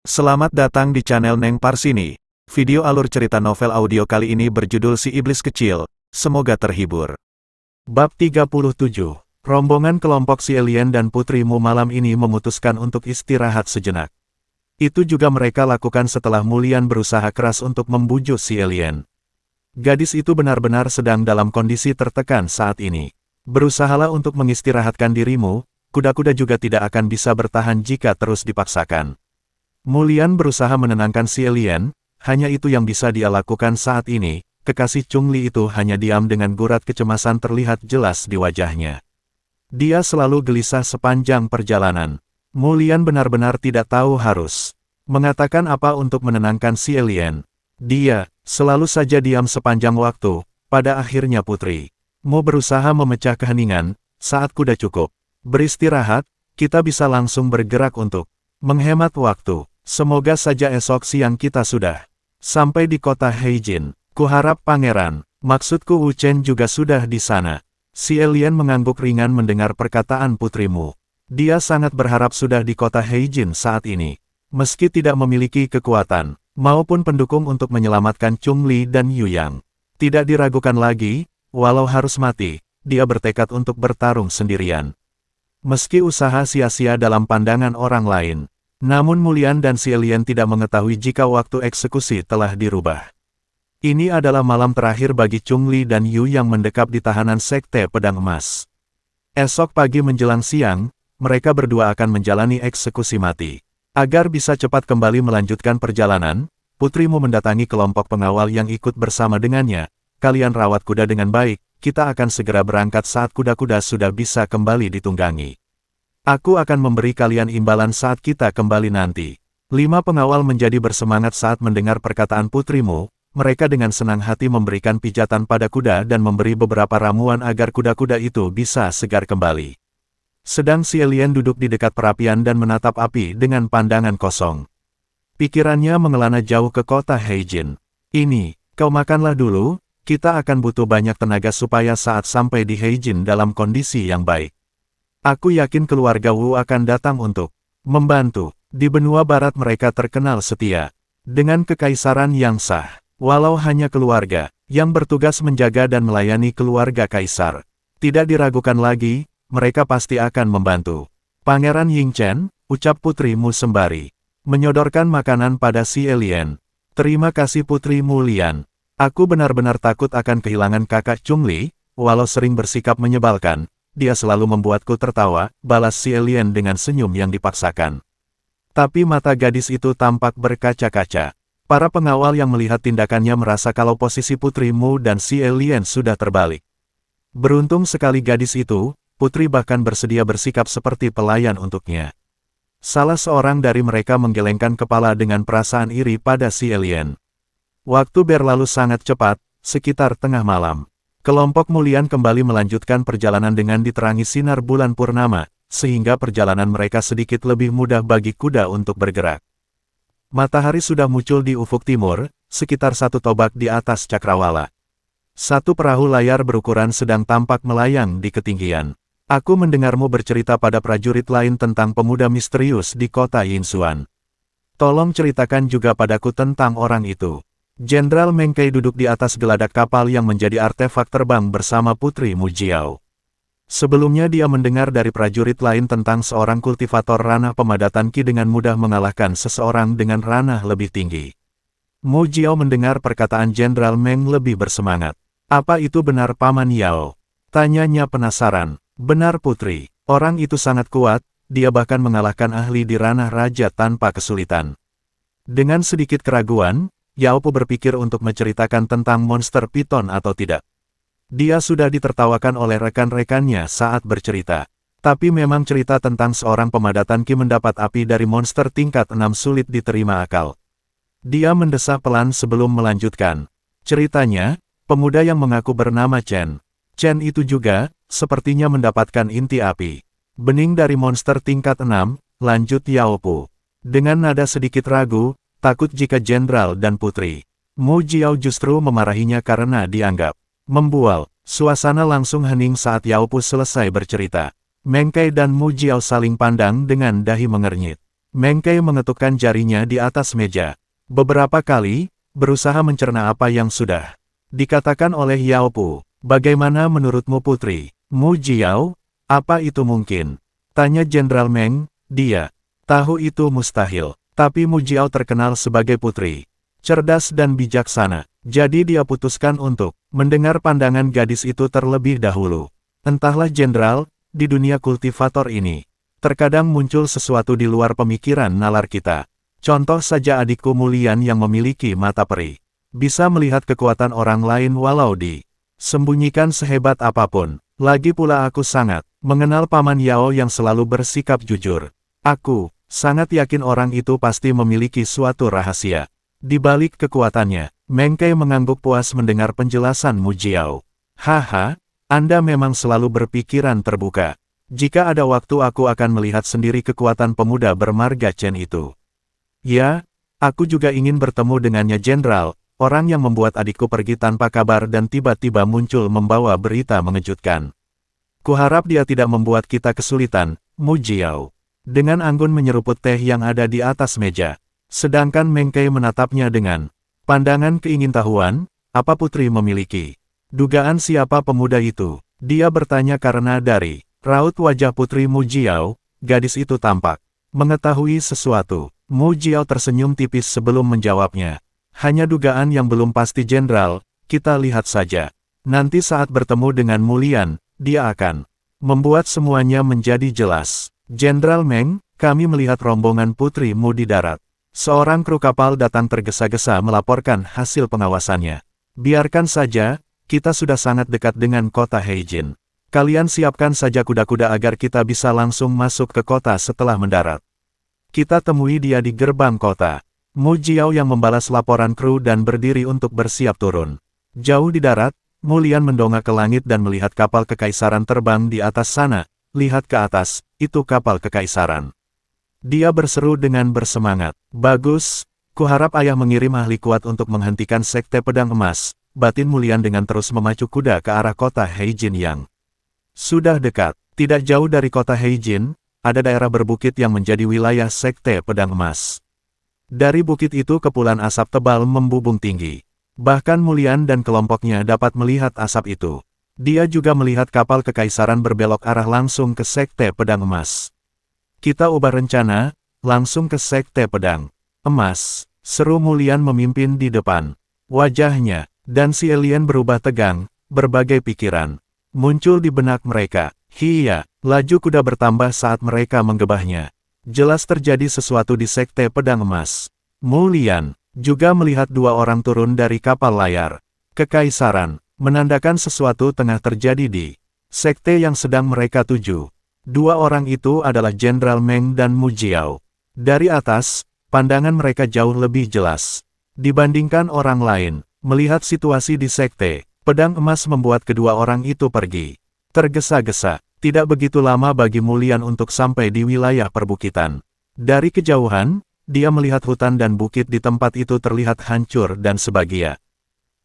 Selamat datang di channel Neng Parsini. Video alur cerita novel audio kali ini berjudul Si Iblis Kecil. Semoga terhibur. Bab 37. Rombongan kelompok si alien dan putrimu malam ini memutuskan untuk istirahat sejenak. Itu juga mereka lakukan setelah Mulian berusaha keras untuk membujuk si alien. Gadis itu benar-benar sedang dalam kondisi tertekan saat ini. Berusahalah untuk mengistirahatkan dirimu, kuda-kuda juga tidak akan bisa bertahan jika terus dipaksakan. Mulian berusaha menenangkan si alien, hanya itu yang bisa dia lakukan saat ini. Kekasih Chungli itu hanya diam dengan gurat kecemasan terlihat jelas di wajahnya. Dia selalu gelisah sepanjang perjalanan. Mulian benar-benar tidak tahu harus mengatakan apa untuk menenangkan si alien. Dia selalu saja diam sepanjang waktu. Pada akhirnya putri Mu berusaha memecah keheningan. Saat kuda cukup beristirahat, kita bisa langsung bergerak untuk menghemat waktu. Semoga saja esok siang kita sudah sampai di kota Heijin. Kuharap pangeran, maksudku Wu Chen juga sudah di sana. Si alien mengangguk ringan mendengar perkataan putrimu. Dia sangat berharap sudah di kota Heijin saat ini. Meski tidak memiliki kekuatan maupun pendukung untuk menyelamatkan Chungli dan Yu Yang. Tidak diragukan lagi, walau harus mati, dia bertekad untuk bertarung sendirian. Meski usaha sia-sia dalam pandangan orang lain. Namun Mulian dan si alien tidak mengetahui jika waktu eksekusi telah dirubah. Ini adalah malam terakhir bagi Chungli dan Yu yang mendekap di tahanan Sekte Pedang Emas. Esok pagi menjelang siang, mereka berdua akan menjalani eksekusi mati. Agar bisa cepat kembali melanjutkan perjalanan, putrimu mendatangi kelompok pengawal yang ikut bersama dengannya. Kalian rawat kuda dengan baik, kita akan segera berangkat saat kuda-kuda sudah bisa kembali ditunggangi. Aku akan memberi kalian imbalan saat kita kembali nanti. 5 pengawal menjadi bersemangat saat mendengar perkataan putrimu. Mereka dengan senang hati memberikan pijatan pada kuda dan memberi beberapa ramuan agar kuda-kuda itu bisa segar kembali. Sedang si alien duduk di dekat perapian dan menatap api dengan pandangan kosong. Pikirannya mengelana jauh ke kota Heijin. Ini, kau makanlah dulu, kita akan butuh banyak tenaga supaya saat sampai di Heijin dalam kondisi yang baik. Aku yakin keluarga Wu akan datang untuk membantu. Di benua barat mereka terkenal setia dengan kekaisaran yang sah. Walau hanya keluarga yang bertugas menjaga dan melayani keluarga kaisar. Tidak diragukan lagi, mereka pasti akan membantu. Pangeran Yingchen, ucap putrimu sembari menyodorkan makanan pada si alien. Terima kasih putri Mulian. Aku benar-benar takut akan kehilangan kakak Chungli, walau sering bersikap menyebalkan. Dia selalu membuatku tertawa, balas si alien dengan senyum yang dipaksakan. Tapi mata gadis itu tampak berkaca-kaca. Para pengawal yang melihat tindakannya merasa kalau posisi putrimu dan si alien sudah terbalik. Beruntung sekali gadis itu, putri bahkan bersedia bersikap seperti pelayan untuknya. Salah seorang dari mereka menggelengkan kepala dengan perasaan iri pada si alien. Waktu berlalu sangat cepat, sekitar tengah malam. Kelompok Mulian kembali melanjutkan perjalanan dengan diterangi sinar bulan purnama, sehingga perjalanan mereka sedikit lebih mudah bagi kuda untuk bergerak. Matahari sudah muncul di ufuk timur, sekitar 1 tombak di atas cakrawala. 1 perahu layar berukuran sedang tampak melayang di ketinggian. Aku mendengarmu bercerita pada prajurit lain tentang pemuda misterius di kota Yinxuan. Tolong ceritakan juga padaku tentang orang itu. Jenderal Meng Kei duduk di atas geladak kapal yang menjadi artefak terbang bersama putri Mu Jiao. Sebelumnya dia mendengar dari prajurit lain tentang seorang kultivator ranah pemadatan Qi dengan mudah mengalahkan seseorang dengan ranah lebih tinggi. Mu Jiao mendengar perkataan Jenderal Meng lebih bersemangat. Apa itu benar Paman Yao? Tanyanya penasaran. Benar putri, orang itu sangat kuat, dia bahkan mengalahkan ahli di ranah raja tanpa kesulitan. Dengan sedikit keraguan, Yao Po berpikir untuk menceritakan tentang monster piton atau tidak. Dia sudah ditertawakan oleh rekan-rekannya saat bercerita. Tapi memang cerita tentang seorang pemadatan Qi mendapat api dari monster tingkat 6 sulit diterima akal. Dia mendesah pelan sebelum melanjutkan. Ceritanya, pemuda yang mengaku bernama Chen. Chen itu juga, sepertinya mendapatkan inti api. Bening dari monster tingkat 6, lanjut Yao Po. Dengan nada sedikit ragu, takut jika jenderal dan putri Mu Jiao justru memarahinya karena dianggap membual. Suasana langsung hening saat Yao Po selesai bercerita. Meng Kei dan Mu Jiao saling pandang dengan dahi mengernyit. Meng Kei mengetukkan jarinya di atas meja. Beberapa kali, berusaha mencerna apa yang sudah dikatakan oleh Yao Pu. Bagaimana menurutmu putri? Mu Jiao? Apa itu mungkin? Tanya Jenderal Meng. Dia tahu itu mustahil. Tapi Mu Jiao terkenal sebagai putri cerdas dan bijaksana. Jadi dia putuskan untuk mendengar pandangan gadis itu terlebih dahulu. Entahlah Jenderal, di dunia kultivator ini, terkadang muncul sesuatu di luar pemikiran nalar kita. Contoh saja adikku Mulian yang memiliki mata peri. Bisa melihat kekuatan orang lain walau disembunyikan sehebat apapun. Lagi pula aku sangat mengenal Paman Yao yang selalu bersikap jujur. Aku sangat yakin orang itu pasti memiliki suatu rahasia. Di balik kekuatannya, Meng Kei mengangguk puas mendengar penjelasan Mu Jiao. Haha, Anda memang selalu berpikiran terbuka. Jika ada waktu aku akan melihat sendiri kekuatan pemuda bermarga Chen itu. Ya, aku juga ingin bertemu dengannya Jenderal, orang yang membuat adikku pergi tanpa kabar dan tiba-tiba muncul membawa berita mengejutkan. Kuharap dia tidak membuat kita kesulitan, Mu Jiao. Dengan anggun menyeruput teh yang ada di atas meja. Sedangkan Meng Kei menatapnya dengan pandangan keingintahuan. Apa putri memiliki dugaan siapa pemuda itu? Dia bertanya karena dari raut wajah putri Mu Jiao, gadis itu tampak mengetahui sesuatu. Mu Jiao tersenyum tipis sebelum menjawabnya. Hanya dugaan yang belum pasti Jenderal, kita lihat saja. Nanti saat bertemu dengan Mulian, dia akan membuat semuanya menjadi jelas. Jenderal Meng, kami melihat rombongan putrimu di darat. Seorang kru kapal datang tergesa-gesa melaporkan hasil pengawasannya. Biarkan saja, kita sudah sangat dekat dengan kota Heijin. Kalian siapkan saja kuda-kuda agar kita bisa langsung masuk ke kota setelah mendarat. Kita temui dia di gerbang kota. Mu Jiao yang membalas laporan kru dan berdiri untuk bersiap turun. Jauh di darat, Mulian mendongak ke langit dan melihat kapal kekaisaran terbang di atas sana. Lihat ke atas, itu kapal kekaisaran. Dia berseru dengan bersemangat. Bagus, kuharap ayah mengirim ahli kuat untuk menghentikan sekte pedang emas. Batin Mulian dengan terus memacu kuda ke arah kota Heijin yang sudah dekat. Tidak jauh dari kota Heijin, ada daerah berbukit yang menjadi wilayah sekte pedang emas. Dari bukit itu kepulan asap tebal membubung tinggi. Bahkan Mulian dan kelompoknya dapat melihat asap itu. Dia juga melihat kapal kekaisaran berbelok arah langsung ke sekte pedang emas. Kita ubah rencana, langsung ke sekte pedang emas. Seru Mulian memimpin di depan. Wajahnya, dan si alien berubah tegang, berbagai pikiran muncul di benak mereka. Hiya, laju kuda bertambah saat mereka menggebahnya. Jelas terjadi sesuatu di sekte pedang emas. Mulian juga melihat dua orang turun dari kapal layar kekaisaran, menandakan sesuatu tengah terjadi di sekte yang sedang mereka tuju. Dua orang itu adalah Jenderal Meng dan Mu Jiao. Dari atas, pandangan mereka jauh lebih jelas dibandingkan orang lain. Melihat situasi di sekte pedang emas membuat kedua orang itu pergi tergesa-gesa. Tidak begitu lama bagi Mulian untuk sampai di wilayah perbukitan. Dari kejauhan, dia melihat hutan dan bukit di tempat itu terlihat hancur dan sebagian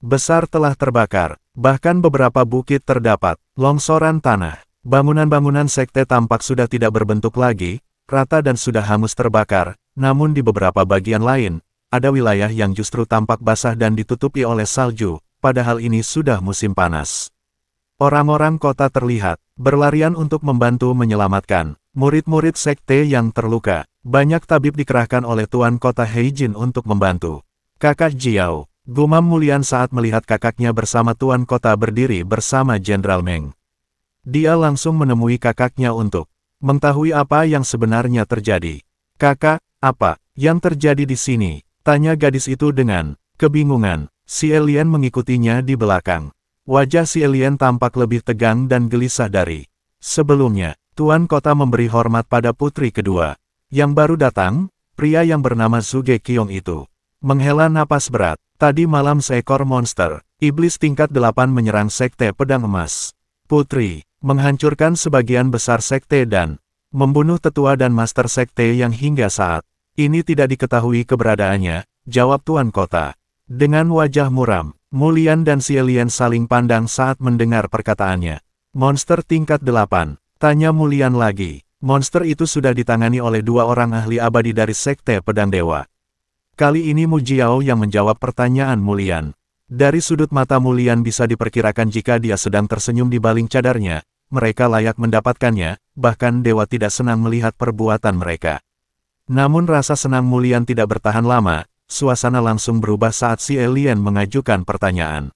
besar telah terbakar. Bahkan beberapa bukit terdapat longsoran tanah. Bangunan-bangunan sekte tampak sudah tidak berbentuk lagi, rata dan sudah hangus terbakar. Namun di beberapa bagian lain, ada wilayah yang justru tampak basah dan ditutupi oleh salju, padahal ini sudah musim panas. Orang-orang kota terlihat berlarian untuk membantu menyelamatkan murid-murid sekte yang terluka. Banyak tabib dikerahkan oleh Tuan Kota Heijin untuk membantu. Kakak Jiao, gumam Mulian saat melihat kakaknya bersama Tuan Kota berdiri bersama Jenderal Meng. Dia langsung menemui kakaknya untuk mengetahui apa yang sebenarnya terjadi. Kakak, apa yang terjadi di sini? Tanya gadis itu dengan kebingungan. Si alien mengikutinya di belakang. Wajah si alien tampak lebih tegang dan gelisah dari sebelumnya. Tuan Kota memberi hormat pada putri kedua. Yang baru datang, pria yang bernama Zuge Qiong itu menghela napas berat. Tadi malam seekor monster iblis tingkat 8 menyerang sekte pedang emas. Putri menghancurkan sebagian besar sekte dan membunuh tetua dan master sekte yang hingga saat ini tidak diketahui keberadaannya, jawab Tuan Kota. Dengan wajah muram, Mulian dan si alien saling pandang saat mendengar perkataannya. Monster tingkat 8, tanya Mulian lagi. Monster itu sudah ditangani oleh dua orang ahli abadi dari Sekte Pedang Dewa. Kali ini Mu Jiao yang menjawab pertanyaan Mu Lian. Dari sudut mata Mu Lian bisa diperkirakan jika dia sedang tersenyum di baling cadarnya, mereka layak mendapatkannya, bahkan dewa tidak senang melihat perbuatan mereka. Namun rasa senang Mu Lian tidak bertahan lama, suasana langsung berubah saat si alien mengajukan pertanyaan.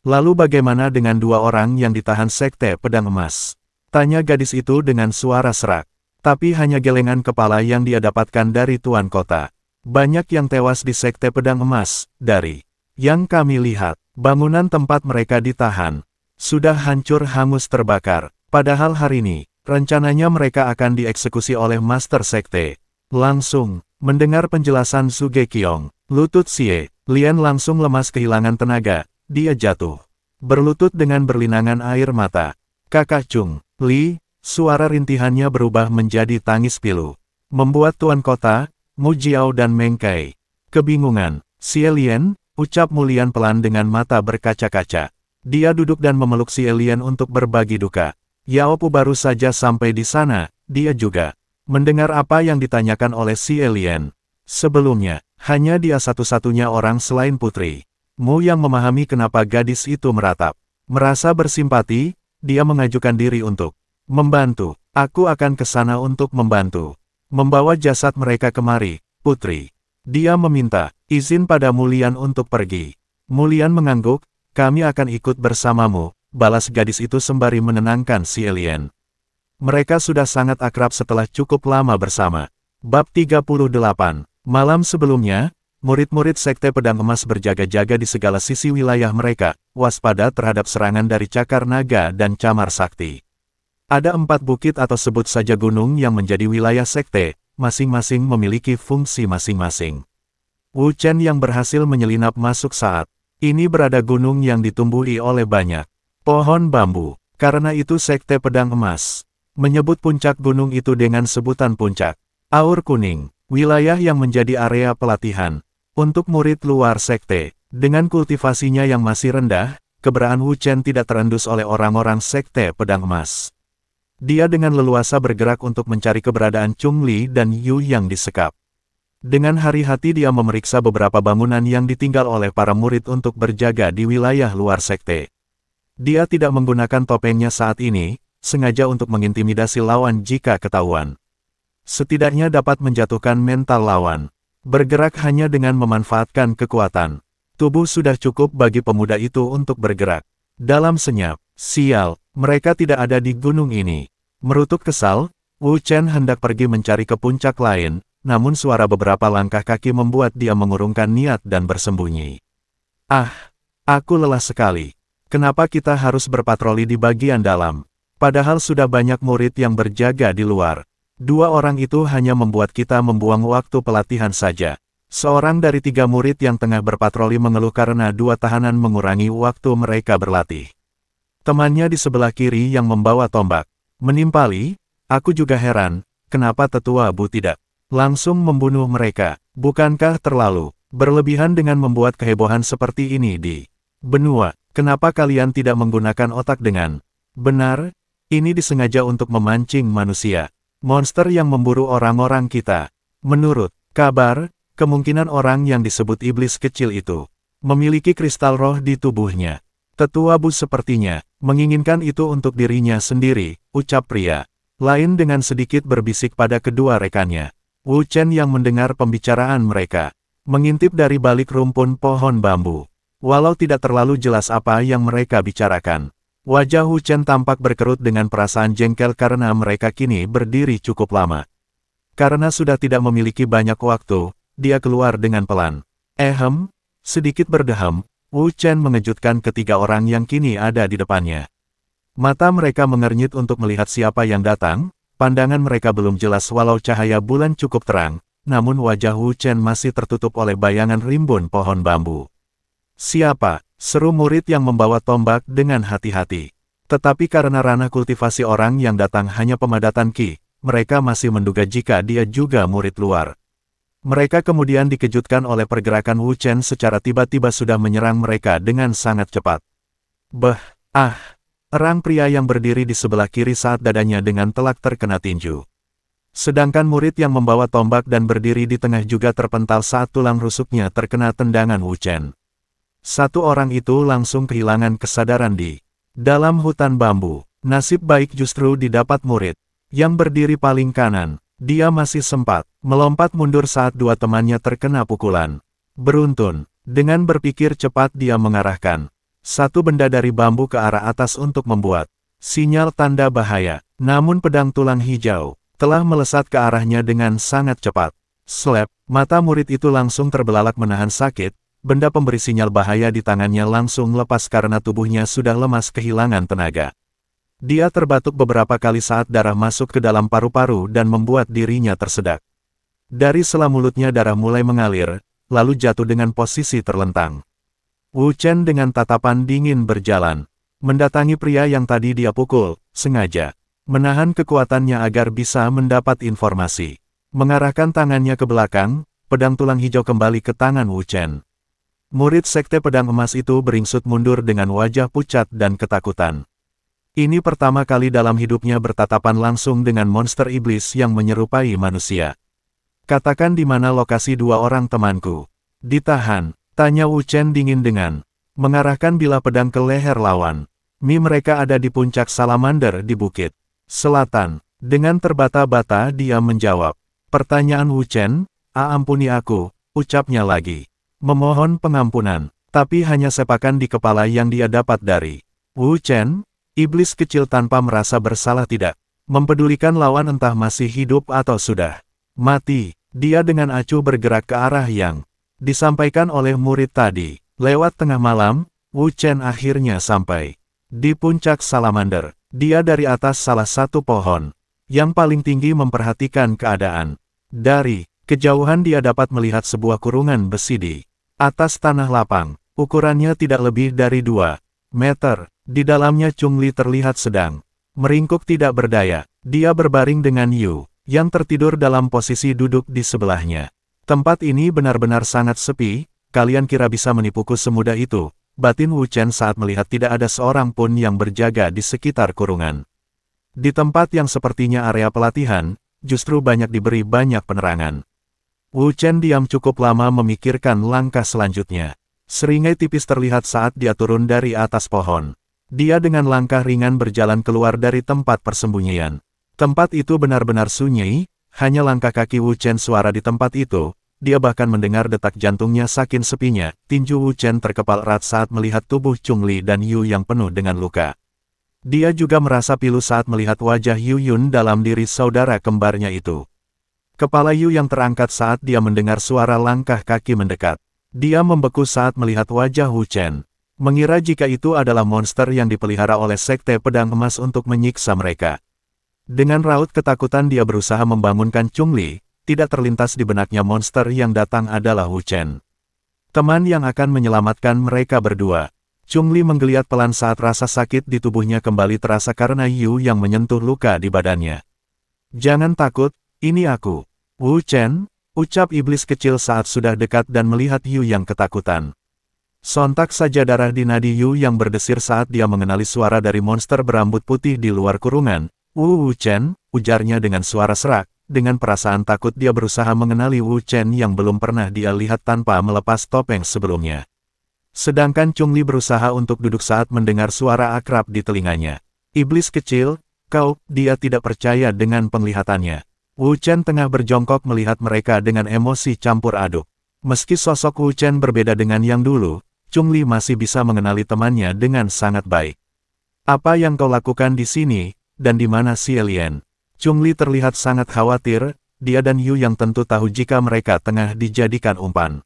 Lalu bagaimana dengan dua orang yang ditahan Sekte Pedang Emas? Tanya gadis itu dengan suara serak. Tapi hanya gelengan kepala yang dia dapatkan dari Tuan Kota. Banyak yang tewas di Sekte Pedang Emas, dari yang kami lihat, bangunan tempat mereka ditahan sudah hancur hangus terbakar. Padahal hari ini, rencananya mereka akan dieksekusi oleh Master Sekte. Langsung, mendengar penjelasan Suge Qiong, lutut Xie Lian langsung lemas kehilangan tenaga. Dia jatuh, berlutut dengan berlinangan air mata. Kakak Chung Li, suara rintihannya berubah menjadi tangis pilu. Membuat Tuan Kota, Mu Jiao dan Meng Kai kebingungan. Si alien, ucap Mu Lian pelan dengan mata berkaca-kaca. Dia duduk dan memeluk si alien untuk berbagi duka. Yao Pu baru saja sampai di sana, dia juga mendengar apa yang ditanyakan oleh si alien. Sebelumnya, hanya dia satu-satunya orang selain putri Mu yang memahami kenapa gadis itu meratap. Merasa bersimpati, dia mengajukan diri untuk membantu. Aku akan ke sana untuk membantu. Membawa jasad mereka kemari, putri. Dia meminta izin pada Mu Lian untuk pergi. Mu Lian mengangguk, kami akan ikut bersamamu, balas gadis itu sembari menenangkan si alien. Mereka sudah sangat akrab setelah cukup lama bersama. Bab 38. Malam sebelumnya, murid-murid Sekte Pedang Emas berjaga-jaga di segala sisi wilayah mereka, waspada terhadap serangan dari Cakar Naga dan Camar Sakti. Ada 4 bukit atau sebut saja gunung yang menjadi wilayah Sekte, masing-masing memiliki fungsi masing-masing. Wu Chen yang berhasil menyelinap masuk saat ini berada gunung yang ditumbuhi oleh banyak pohon bambu. Karena itu Sekte Pedang Emas menyebut puncak gunung itu dengan sebutan puncak Aur Kuning, wilayah yang menjadi area pelatihan untuk murid luar sekte. Dengan kultivasinya yang masih rendah, keberadaan Wu Chen tidak terendus oleh orang-orang Sekte Pedang Emas. Dia dengan leluasa bergerak untuk mencari keberadaan Chung Li dan Yu yang disekap. Dengan hati-hati dia memeriksa beberapa bangunan yang ditinggal oleh para murid untuk berjaga di wilayah luar sekte. Dia tidak menggunakan topengnya saat ini, sengaja untuk mengintimidasi lawan jika ketahuan. Setidaknya dapat menjatuhkan mental lawan. Bergerak hanya dengan memanfaatkan kekuatan tubuh sudah cukup bagi pemuda itu untuk bergerak. Dalam senyap, sial, mereka tidak ada di gunung ini. Merutuk kesal, Wu Chen hendak pergi mencari ke puncak lain, namun suara beberapa langkah kaki membuat dia mengurungkan niat dan bersembunyi. Ah, aku lelah sekali. Kenapa kita harus berpatroli di bagian dalam? Padahal sudah banyak murid yang berjaga di luar. 2 orang itu hanya membuat kita membuang waktu pelatihan saja. Seorang dari 3 murid yang tengah berpatroli mengeluh karena 2 tahanan mengurangi waktu mereka berlatih. Temannya di sebelah kiri yang membawa tombak menimpali, aku juga heran, kenapa tetua Bu tidak langsung membunuh mereka? Bukankah terlalu berlebihan dengan membuat kehebohan seperti ini di benua? Kenapa kalian tidak menggunakan otak dengan benar? Ini disengaja untuk memancing manusia. Monster yang memburu orang-orang kita. Menurut kabar, kemungkinan orang yang disebut iblis kecil itu memiliki kristal roh di tubuhnya. Tetua Bu sepertinya menginginkan itu untuk dirinya sendiri, ucap pria lain dengan sedikit berbisik pada kedua rekannya. Wu Chen yang mendengar pembicaraan mereka mengintip dari balik rumpun pohon bambu. Walau tidak terlalu jelas apa yang mereka bicarakan, wajah Wu Chen tampak berkerut dengan perasaan jengkel karena mereka kini berdiri cukup lama. Karena sudah tidak memiliki banyak waktu, dia keluar dengan pelan. Sedikit berdeham, Wu Chen mengejutkan ketiga orang yang kini ada di depannya. Mata mereka mengernyit untuk melihat siapa yang datang, pandangan mereka belum jelas walau cahaya bulan cukup terang, namun wajah Wu Chen masih tertutup oleh bayangan rimbun pohon bambu. Siapa? Seru murid yang membawa tombak dengan hati-hati. Tetapi karena ranah kultivasi orang yang datang hanya pemadatan ki, mereka masih menduga jika dia juga murid luar. Mereka kemudian dikejutkan oleh pergerakan Wu Chen secara tiba-tiba sudah menyerang mereka dengan sangat cepat. Erang pria yang berdiri di sebelah kiri saat dadanya dengan telak terkena tinju. Sedangkan murid yang membawa tombak dan berdiri di tengah juga terpental saat tulang rusuknya terkena tendangan Wu Chen. Satu orang itu langsung kehilangan kesadaran di dalam hutan bambu. Nasib baik justru didapat murid yang berdiri paling kanan. Dia masih sempat melompat mundur saat dua temannya terkena pukulan. Beruntun, dengan berpikir cepat dia mengarahkan satu benda dari bambu ke arah atas untuk membuat sinyal tanda bahaya. Namun pedang tulang hijau telah melesat ke arahnya dengan sangat cepat. Slap, mata murid itu langsung terbelalak menahan sakit. Benda pemberi sinyal bahaya di tangannya langsung lepas karena tubuhnya sudah lemas kehilangan tenaga. Dia terbatuk beberapa kali saat darah masuk ke dalam paru-paru dan membuat dirinya tersedak. Dari sela mulutnya darah mulai mengalir, lalu jatuh dengan posisi terlentang. Wu Chen dengan tatapan dingin berjalan mendatangi pria yang tadi dia pukul, sengaja menahan kekuatannya agar bisa mendapat informasi. Mengarahkan tangannya ke belakang, pedang tulang hijau kembali ke tangan Wu Chen. Murid sekte pedang emas itu beringsut mundur dengan wajah pucat dan ketakutan. Ini pertama kali dalam hidupnya bertatapan langsung dengan monster iblis yang menyerupai manusia. Katakan di mana lokasi dua orang temanku? Ditahan, tanya Wu Chen dingin dengan mengarahkan bilah pedang ke leher lawan. Mereka ada di puncak salamander di bukit selatan. Dengan terbata-bata dia menjawab pertanyaan Wu Chen. Ampuni aku, ucapnya lagi. Memohon pengampunan, tapi hanya sepakan di kepala yang dia dapat dari Wu Chen. Iblis kecil tanpa merasa bersalah tidak mempedulikan lawan entah masih hidup atau sudah mati. Dia dengan acuh bergerak ke arah yang disampaikan oleh murid tadi. Lewat tengah malam, Wu Chen akhirnya sampai di puncak salamander. Dia dari atas salah satu pohon yang paling tinggi memperhatikan keadaan. Dari kejauhan dia dapat melihat sebuah kurungan besi di atas tanah lapang. Ukurannya tidak lebih dari 2 meter. Di dalamnya Chungli terlihat sedang meringkuk tidak berdaya. Dia berbaring dengan Yu, yang tertidur dalam posisi duduk di sebelahnya. Tempat ini benar-benar sangat sepi. Kalian kira bisa menipuku semudah itu? Batin Wu Chen saat melihat tidak ada seorang pun yang berjaga di sekitar kurungan. Di tempat yang sepertinya area pelatihan, justru banyak diberi banyak penerangan. Wu Chen diam cukup lama memikirkan langkah selanjutnya. Seringai tipis terlihat saat dia turun dari atas pohon. Dia dengan langkah ringan berjalan keluar dari tempat persembunyian. Tempat itu benar-benar sunyi, hanya langkah kaki Wu Chen suara di tempat itu. Dia bahkan mendengar detak jantungnya saking sepinya. Tinju Wu Chen terkepal erat saat melihat tubuh Chungli dan Yu yang penuh dengan luka. Dia juga merasa pilu saat melihat wajah Yu Yun dalam diri saudara kembarnya itu. Kepala Yu yang terangkat saat dia mendengar suara langkah kaki mendekat. Dia membeku saat melihat wajah Wu Chen. Mengira jika itu adalah monster yang dipelihara oleh sekte pedang emas untuk menyiksa mereka. Dengan raut ketakutan dia berusaha membangunkan Chungli. Tidak terlintas di benaknya monster yang datang adalah Wu Chen. Teman yang akan menyelamatkan mereka berdua. Chungli menggeliat pelan saat rasa sakit di tubuhnya kembali terasa karena Yu yang menyentuh luka di badannya. Jangan takut, ini aku. Wu Chen, ucap iblis kecil saat sudah dekat dan melihat Yu yang ketakutan. Sontak saja darah di nadi Yu yang berdesir saat dia mengenali suara dari monster berambut putih di luar kurungan. Wu Chen, ujarnya dengan suara serak. Dengan perasaan takut dia berusaha mengenali Wu Chen yang belum pernah dia lihat tanpa melepas topeng sebelumnya. Sedangkan Chungli berusaha untuk duduk saat mendengar suara akrab di telinganya. Iblis kecil, kau, dia tidak percaya dengan penglihatannya. Wu Chen tengah berjongkok melihat mereka dengan emosi campur aduk. Meski sosok Wu Chen berbeda dengan yang dulu, Chungli masih bisa mengenali temannya dengan sangat baik. Apa yang kau lakukan di sini, dan di mana si alien? Chungli terlihat sangat khawatir, dia dan Yu yang tentu tahu jika mereka tengah dijadikan umpan.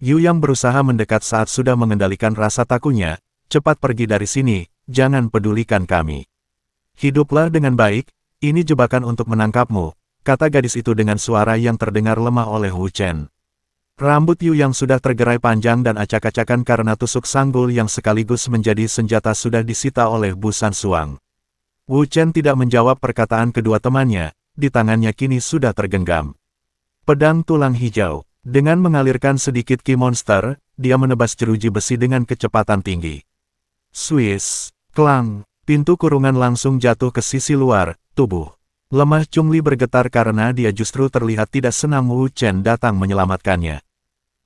Yu yang berusaha mendekat saat sudah mengendalikan rasa takutnya, cepat pergi dari sini, jangan pedulikan kami. Hiduplah dengan baik, ini jebakan untuk menangkapmu, kata gadis itu dengan suara yang terdengar lemah oleh Wu Chen. Rambut Yu yang sudah tergerai panjang dan acak-acakan karena tusuk sanggul yang sekaligus menjadi senjata sudah disita oleh busan suang. Wu Chen tidak menjawab perkataan kedua temannya, di tangannya kini sudah tergenggam pedang tulang hijau. Dengan mengalirkan sedikit ki monster, dia menebas jeruji besi dengan kecepatan tinggi. Swiss, klang, pintu kurungan langsung jatuh ke sisi luar tubuh. Lemah Chungli bergetar karena dia justru terlihat tidak senang Wu Chen datang menyelamatkannya.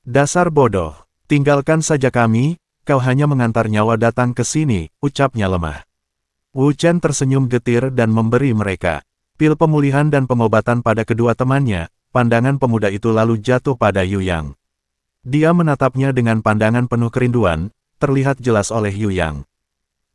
Dasar bodoh, tinggalkan saja kami, kau hanya mengantar nyawa datang ke sini, ucapnya lemah. Wu Chen tersenyum getir dan memberi mereka pil pemulihan dan pengobatan pada kedua temannya. Pandangan pemuda itu lalu jatuh pada Yu Yang. Dia menatapnya dengan pandangan penuh kerinduan, terlihat jelas oleh Yu Yang.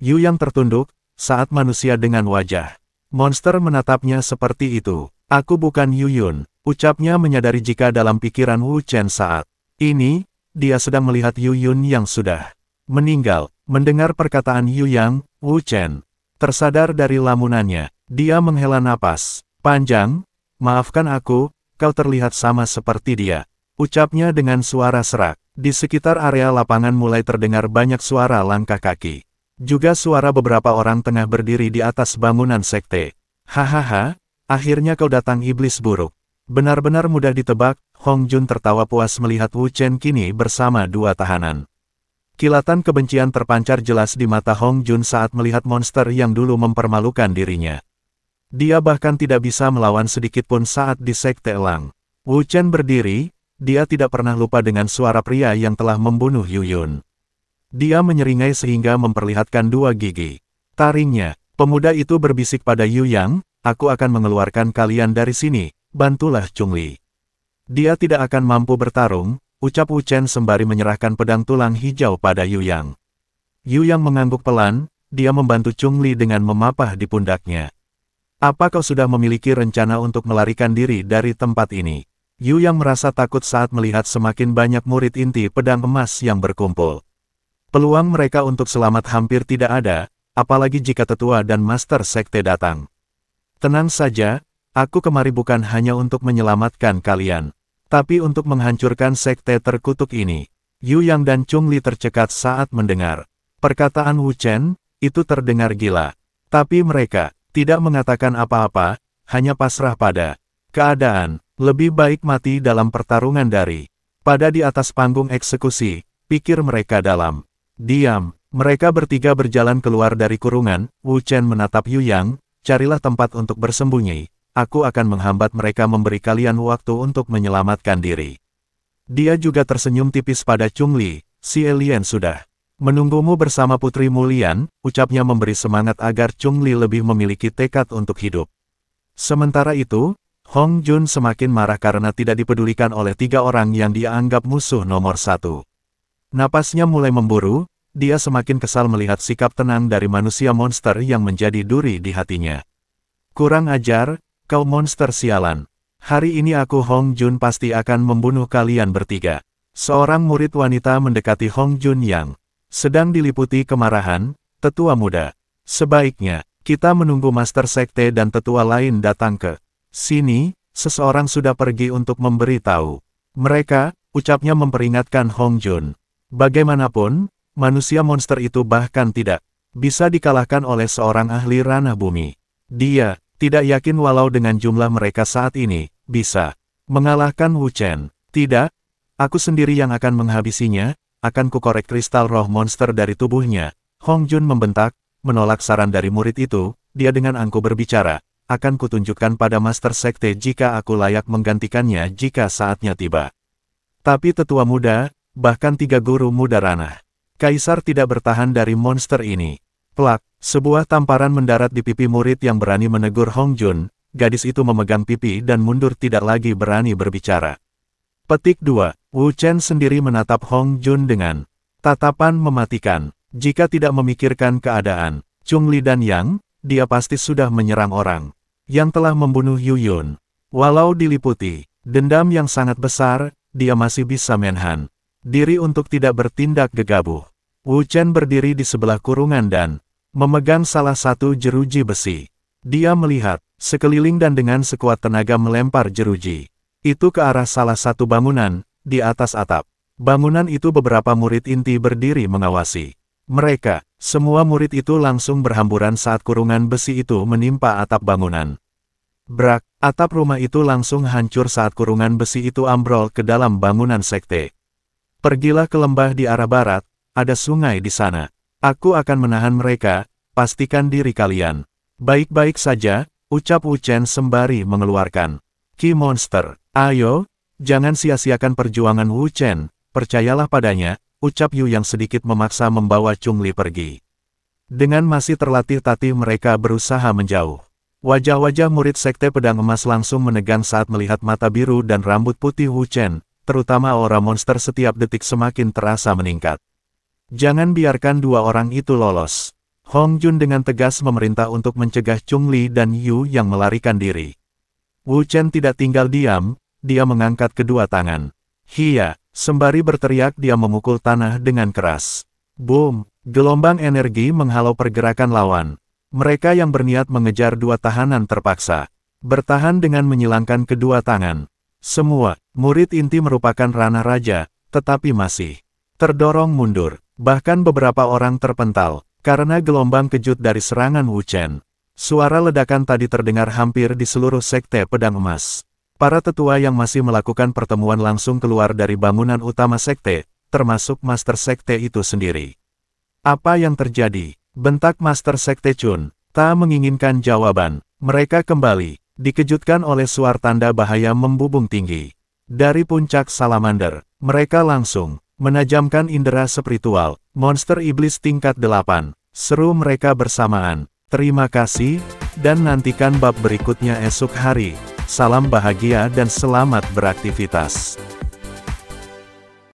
Yu Yang tertunduk, saat manusia dengan wajah monster menatapnya seperti itu. Aku bukan Yu Yun, ucapnya menyadari jika dalam pikiran Wu Chen saat ini, dia sedang melihat Yu Yun yang sudah meninggal. Mendengar perkataan Yu Yang, Wu Chen tersadar dari lamunannya. Dia menghela napas panjang. Maafkan aku, kau terlihat sama seperti dia, ucapnya dengan suara serak. Di sekitar area lapangan mulai terdengar banyak suara langkah kaki. Juga suara beberapa orang tengah berdiri di atas bangunan sekte. Hahaha, akhirnya kau datang iblis buruk. Benar-benar mudah ditebak, Hong Jun tertawa puas melihat Wu Chen kini bersama dua tahanan. Kilatan kebencian terpancar jelas di mata Hong Jun saat melihat monster yang dulu mempermalukan dirinya. Dia bahkan tidak bisa melawan sedikitpun saat di sekte elang. Wu Chen berdiri, dia tidak pernah lupa dengan suara pria yang telah membunuh Yu Yun. Dia menyeringai sehingga memperlihatkan dua gigi taringnya. Pemuda itu berbisik pada Yu Yang, aku akan mengeluarkan kalian dari sini, bantulah Chungli. Dia tidak akan mampu bertarung, ucap Wu Chen sembari menyerahkan pedang tulang hijau pada Yu Yang. Yu Yang mengangguk pelan, dia membantu Chungli dengan memapah di pundaknya. Apa kau sudah memiliki rencana untuk melarikan diri dari tempat ini? Yu Yang merasa takut saat melihat semakin banyak murid inti pedang emas yang berkumpul. Peluang mereka untuk selamat hampir tidak ada, apalagi jika tetua dan master sekte datang. Tenang saja, aku kemari bukan hanya untuk menyelamatkan kalian, tapi untuk menghancurkan sekte terkutuk ini. Yu Yang dan Chungli tercekat saat mendengar perkataan Wu Chen, itu terdengar gila. Tapi mereka tidak mengatakan apa-apa, hanya pasrah pada keadaan. Lebih baik mati dalam pertarungan pada di atas panggung eksekusi, pikir mereka dalam diam. Mereka bertiga berjalan keluar dari kurungan. Wu Chen menatap Yu Yang, carilah tempat untuk bersembunyi. Aku akan menghambat mereka memberi kalian waktu untuk menyelamatkan diri. Dia juga tersenyum tipis pada Chungli, si alien sudah menunggumu bersama Putri Mulian, ucapnya memberi semangat agar Chungli lebih memiliki tekad untuk hidup. Sementara itu, Hong Jun semakin marah karena tidak dipedulikan oleh tiga orang yang dia anggap musuh nomor satu. Napasnya mulai memburu, dia semakin kesal melihat sikap tenang dari manusia monster yang menjadi duri di hatinya. Kurang ajar, kau monster sialan. Hari ini aku Hong Jun pasti akan membunuh kalian bertiga. Seorang murid wanita mendekati Hong Jun yang sedang diliputi kemarahan. Tetua muda, sebaiknya kita menunggu master sekte dan tetua lain datang ke sini. Seseorang sudah pergi untuk memberitahu mereka, ucapnya memperingatkan Hong Jun. Bagaimanapun, manusia monster itu bahkan tidak bisa dikalahkan oleh seorang ahli ranah bumi. Dia tidak yakin walau dengan jumlah mereka saat ini bisa mengalahkan Wu Chen. Tidak, aku sendiri yang akan menghabisinya, akan kukorek kristal roh monster dari tubuhnya. Hong Jun membentak, menolak saran dari murid itu. Dia dengan angkuh berbicara, akan kutunjukkan pada master sekte jika aku layak menggantikannya jika saatnya tiba. Tapi tetua muda, bahkan tiga guru muda ranah Kaisar tidak bertahan dari monster ini. Plak, sebuah tamparan mendarat di pipi murid yang berani menegur Hong Jun. Gadis itu memegang pipi dan mundur tidak lagi berani berbicara. Petik 2. Wu Chen sendiri menatap Hong Jun dengan tatapan mematikan. Jika tidak memikirkan keadaan Chungli dan Yang, dia pasti sudah menyerang orang yang telah membunuh Yu Yun. Walau diliputi dendam yang sangat besar, dia masih bisa menahan diri untuk tidak bertindak gegabah. Wu Chen berdiri di sebelah kurungan dan memegang salah satu jeruji besi. Dia melihat sekeliling dan dengan sekuat tenaga melempar jeruji itu ke arah salah satu bangunan di atas atap. Bangunan itu beberapa murid inti berdiri mengawasi. Mereka, semua murid itu langsung berhamburan saat kurungan besi itu menimpa atap bangunan. Brak, atap rumah itu langsung hancur saat kurungan besi itu ambrol ke dalam bangunan sekte. Pergilah ke lembah di arah barat, ada sungai di sana. Aku akan menahan mereka, pastikan diri kalian baik-baik saja, ucap Wu Chen sembari mengeluarkan Ki Monster. Ayo, jangan sia-siakan perjuangan Wu Chen, percayalah padanya, ucap Yu yang sedikit memaksa membawa Chungli pergi. Dengan masih terlatih-tatih mereka berusaha menjauh. Wajah-wajah murid Sekte Pedang Emas langsung menegang saat melihat mata biru dan rambut putih Wu Chen, terutama aura monster setiap detik semakin terasa meningkat. Jangan biarkan dua orang itu lolos. Hong Jun dengan tegas memerintah untuk mencegah Chungli dan Yu yang melarikan diri. Wu Chen tidak tinggal diam, dia mengangkat kedua tangan. Hiya, sembari berteriak dia memukul tanah dengan keras. Boom, gelombang energi menghalau pergerakan lawan. Mereka yang berniat mengejar dua tahanan terpaksa bertahan dengan menyilangkan kedua tangan. Semua murid inti merupakan ranah raja, tetapi masih terdorong mundur. Bahkan beberapa orang terpental karena gelombang kejut dari serangan Wu Chen. Suara ledakan tadi terdengar hampir di seluruh Sekte Pedang Emas. Para tetua yang masih melakukan pertemuan langsung keluar dari bangunan utama sekte, termasuk Master Sekte itu sendiri. Apa yang terjadi? Bentak Master Sekte Chun. Tak menginginkan jawaban. Mereka kembali dikejutkan oleh suara tanda bahaya membubung tinggi. Dari puncak salamander, mereka langsung menajamkan indera spiritual. Monster iblis tingkat 8. Seru mereka bersamaan. Terima kasih, dan nantikan bab berikutnya esok hari. Salam bahagia dan selamat beraktivitas.